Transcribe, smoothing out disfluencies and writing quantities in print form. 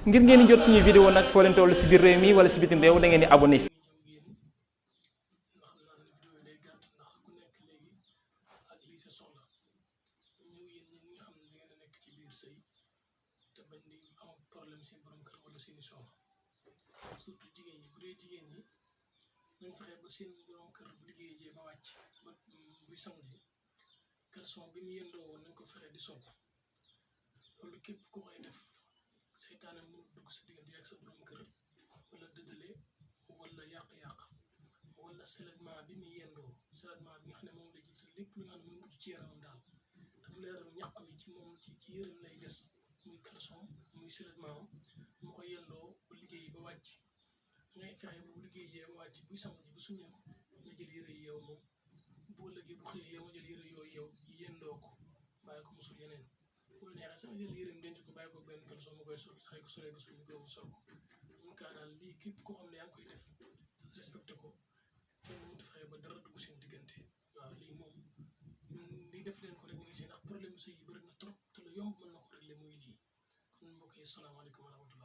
ngir ngeen di jot suñuy vidéo nag foo leen toll si biir réew mi wala si bitim réew da ngeen di abonné fi. surtout jigéen ñi bu dee jigéen ñi nañ fexe ba seen borom kër bu liggéey jee ba wàcc ba buy sangu ji caleçon bi mu yendoo woon nañ ko fexe di sol loolu képp ku koy def seytaane mu dugg sa diggante ak sa borom kër wala dëddale wala yàq-yàq wala seulement bi muy yendoo seulement bi nga xam ne moom la jiital lépp li nga xam ne muy mujj ci yaramam daal te mu leeral ñàq wi ci moom ci yërëm lay des muy caleçon muy seulement mu ko yendoo ba liggéey ba wàcc ngay fexe bu liggéey jee ba wàcc buy sangu ji bu suñu ko nga jël yëre yi yow moom boo lëggee bu xëyee yow nga jël yëre yooyu yow yendoo ko bàyyi ko musul yeneen bu la neexee sama jël yëreem denc ko bàyyi ko benn caleçon mu koy sol saa ko solee ba sul ñu gëm sol ko mun kaa daal lii képp koo xam ne yaa ngi koy def respecté ko kenn mu fexe ba dara dugg seen diggante waaw lii moom lii def leen ko rek ni seen ndax problème sëy yi bëri na trop te lu yomb mën na ko régler muy lii kon mbokk yi salaamaaleykum wa rahmatulah